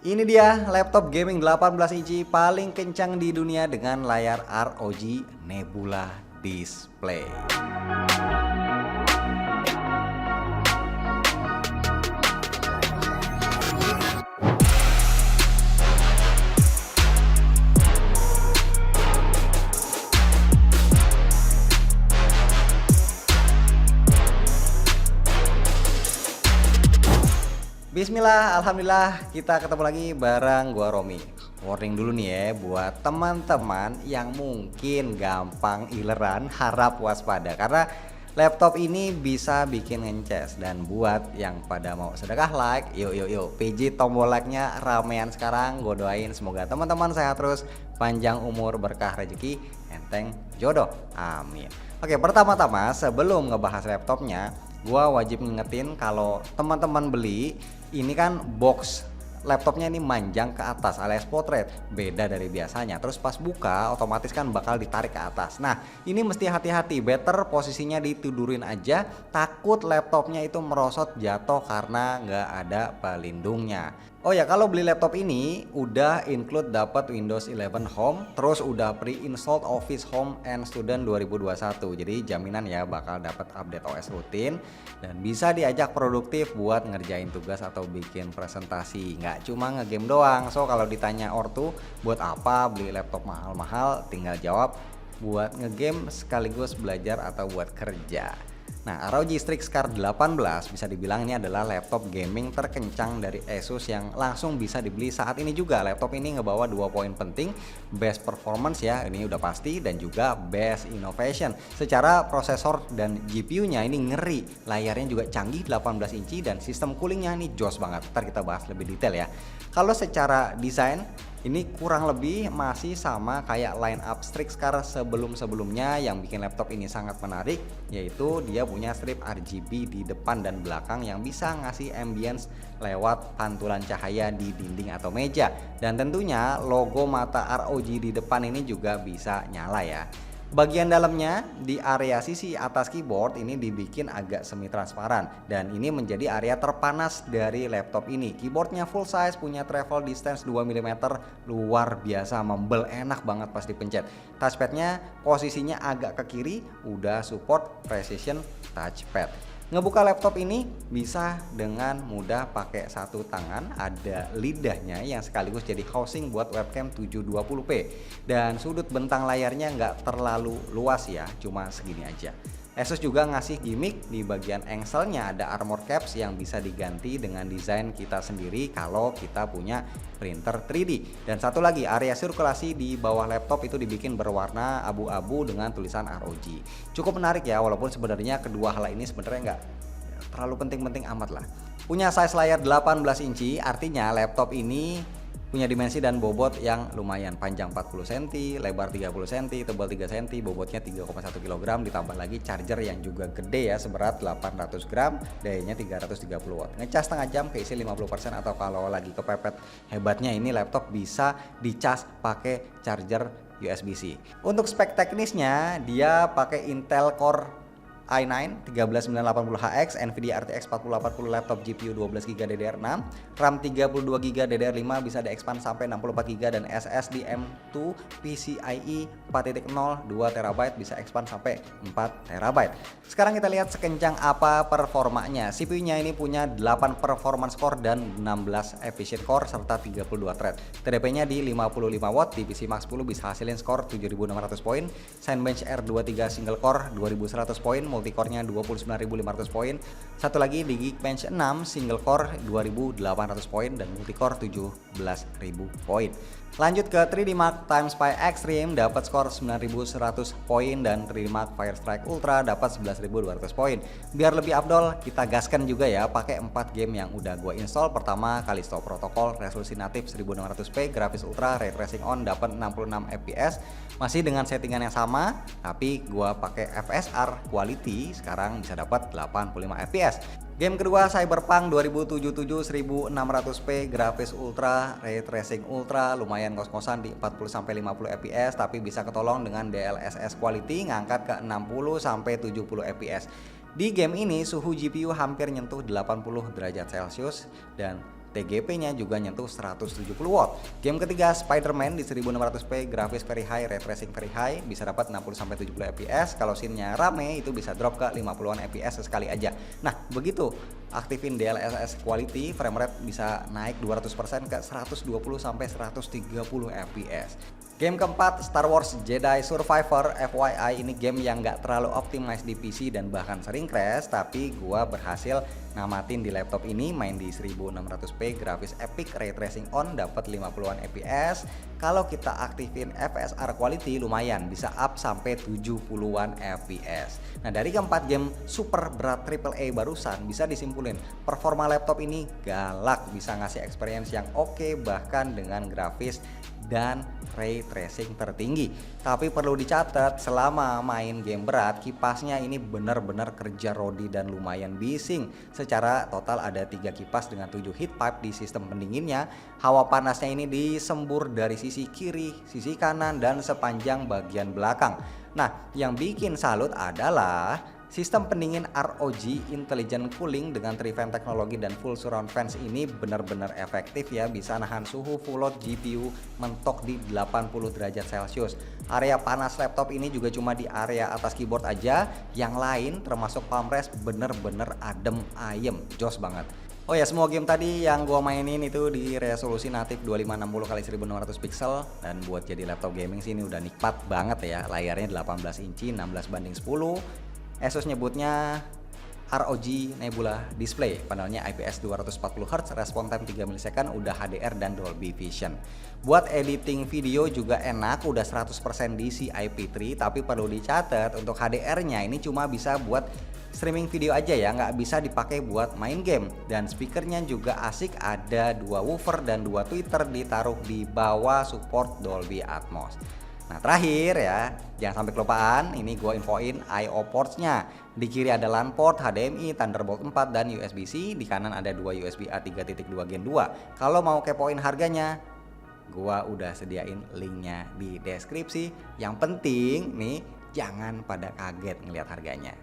Ini dia laptop gaming 18 inci paling kencang di dunia dengan layar ROG Nebula Display. Bismillah, alhamdulillah kita ketemu lagi bareng gua Romi. Warning dulu nih ya buat teman-teman yang mungkin gampang ileran, harap waspada karena laptop ini bisa bikin ngeces. Dan buat yang pada mau sedekah like, yuk PJ tombol like-nya ramean sekarang. Gue doain semoga teman-teman sehat terus, panjang umur, berkah rezeki, enteng jodoh, amin. Oke, pertama-tama sebelum ngebahas laptopnya, gua wajib ngingetin kalau teman-teman beli ini kan box laptopnya ini manjang ke atas alias potret, beda dari biasanya. Terus pas buka otomatis kan bakal ditarik ke atas. Nah ini mesti hati-hati, better posisinya ditidurin aja, takut laptopnya itu merosot jatuh karena nggak ada pelindungnya. Oh ya, kalau beli laptop ini udah include dapat Windows 11 Home, terus udah pre-installed Office Home and Student 2021. Jadi jaminan ya bakal dapat update OS rutin dan bisa diajak produktif buat ngerjain tugas atau bikin presentasi. Nggak cuma ngegame doang. So kalau ditanya ortu buat apa beli laptop mahal-mahal, tinggal jawab buat ngegame sekaligus belajar atau buat kerja. Nah, ROG Strix Car 18 bisa dibilang ini adalah laptop gaming terkencang dari Asus yang langsung bisa dibeli saat ini juga. Laptop ini ngebawa 2 poin penting, best performance ya, ini udah pasti, dan juga best innovation. Secara prosesor dan GPU-nya ini ngeri, layarnya juga canggih 18 inci dan sistem coolingnya ini jos banget. Ntar kita bahas lebih detail ya. Kalau secara desain ini kurang lebih masih sama kayak line up Strix Car sebelum-sebelumnya. Yang bikin laptop ini sangat menarik yaitu dia punya strip RGB di depan dan belakang yang bisa ngasih ambience lewat pantulan cahaya di dinding atau meja. Dan tentunya logo mata ROG di depan ini juga bisa nyala ya. Bagian dalamnya di area sisi atas keyboard ini dibikin agak semi transparan dan ini menjadi area terpanas dari laptop ini. Keyboardnya full size, punya travel distance 2 mm, luar biasa membel, enak banget pas dipencet. Touchpadnya posisinya agak ke kiri, udah support precision touchpad. Ngebuka laptop ini bisa dengan mudah pakai satu tangan, ada lidahnya yang sekaligus jadi housing buat webcam 720p. Dan sudut bentang layarnya nggak terlalu luas ya, cuma segini aja. Asus juga ngasih gimmick di bagian engselnya, ada armor caps yang bisa diganti dengan desain kita sendiri kalau kita punya printer 3D. Dan satu lagi, area sirkulasi di bawah laptop itu dibikin berwarna abu-abu dengan tulisan ROG. Cukup menarik ya, walaupun sebenarnya kedua hal ini sebenarnya nggak terlalu penting-penting amat lah. Punya size layar 18 inci, artinya laptop ini punya dimensi dan bobot yang lumayan, panjang 40 cm, lebar 30 cm, tebal 3 cm, bobotnya 3,1 kg, ditambah lagi charger yang juga gede ya, seberat 800 gram, dayanya 330 watt. Ngecas setengah jam keisi 50%, atau kalau lagi kepepet hebatnya ini laptop bisa dicas pakai charger USB-C. Untuk spek teknisnya dia pakai Intel Core i9 13980HX, Nvidia RTX 4080 laptop GPU 12GB DDR6, RAM 32GB DDR5 bisa diekspand sampai 64GB, dan SSD M2 PCIe 4.0 2TB bisa expand sampai 4TB. Sekarang kita lihat sekencang apa performanya. CPU-nya ini punya 8 performance core dan 16 efficient core serta 32 thread. TDP-nya di 55 watt, di PC Max 10 bisa hasilin skor 7600 poin, Cinebench R23 single core 2100 poin, multicore-nya 29.500 poin. Satu lagi di Geekbench 6 single core 2.800 poin dan multicore 17.000 poin. Lanjut ke 3D Mark Time Spy Extreme, dapat skor 9.100 poin, dan 3D Mark Firestrike Ultra dapat 11.200 poin. Biar lebih afdol, kita gaskan juga ya pakai 4 game yang udah gua install. Pertama, Callisto Protocol, resolusi natif 1600p, grafis ultra, ray tracing on, dapat 66 fps. Masih dengan settingan yang sama, tapi gua pakai FSR quality, sekarang bisa dapat 85 fps. Game kedua Cyberpunk 2077 1600p, grafis ultra, ray tracing ultra, lumayan ngos-ngosan di 40-50 fps, tapi bisa ketolong dengan DLSS quality ngangkat ke 60-70 fps. Di game ini suhu GPU hampir nyentuh 80 derajat Celcius dan TGP-nya juga nyentuh 170 watt. Game ketiga Spider-Man di 1600p, grafis very high, ray tracing very high, bisa dapat 60-70 fps. Kalau scene-nya rame itu bisa drop ke 50-an fps sekali aja. Nah, begitu aktifin DLSS quality, frame rate bisa naik 200% ke 120-130 fps. Game keempat Star Wars Jedi Survivor. FYI ini game yang gak terlalu optimize di PC dan bahkan sering crash, tapi gua berhasil namatin di laptop ini, main di 1600p, grafis epic, ray tracing on, dapat 50-an fps. Kalau kita aktifin FSR quality lumayan bisa up sampai 70-an fps. Nah, dari keempat game super berat AAA barusan bisa disimpulin performa laptop ini galak, bisa ngasih experience yang oke bahkan dengan grafis dan ray tracing tertinggi. Tapi perlu dicatat, selama main game berat, kipasnya ini benar-benar kerja rodi dan lumayan bising. Secara total ada 3 kipas dengan 7 heat pipe di sistem pendinginnya. Hawa panasnya ini disembur dari sisi kiri, sisi kanan, dan sepanjang bagian belakang. Nah, yang bikin salut adalah sistem pendingin ROG Intelligent Cooling dengan 3-fan teknologi dan full surround fans ini benar-benar efektif ya, bisa nahan suhu full load GPU mentok di 80 derajat Celcius. Area panas laptop ini juga cuma di area atas keyboard aja, yang lain termasuk palm rest bener-bener adem ayem, jos banget. Oh ya, semua game tadi yang gua mainin itu di resolusi natif 2560x1600 pixel, dan buat jadi laptop gaming sih ini udah nikmat banget ya. Layarnya 18 inci 16:10. Asus nyebutnya ROG Nebula Display, panelnya IPS 240Hz, respon time 3 ms, udah HDR dan Dolby Vision. Buat editing video juga enak, udah 100% DCI-P3, tapi perlu dicatat untuk HDR-nya ini cuma bisa buat streaming video aja ya, nggak bisa dipakai buat main game. Dan speakernya juga asik, ada 2 woofer dan 2 tweeter ditaruh di bawah, support Dolby Atmos. Nah, terakhir ya, jangan sampai kelupaan, ini gue infoin I/O ports-nya. Di kiri ada LAN port, HDMI, Thunderbolt 4, dan USB-C. Di kanan ada 2 USB A 3.2 Gen 2. Kalau mau kepoin harganya, gue udah sediain linknya di deskripsi. Yang penting nih, jangan pada kaget ngeliat harganya.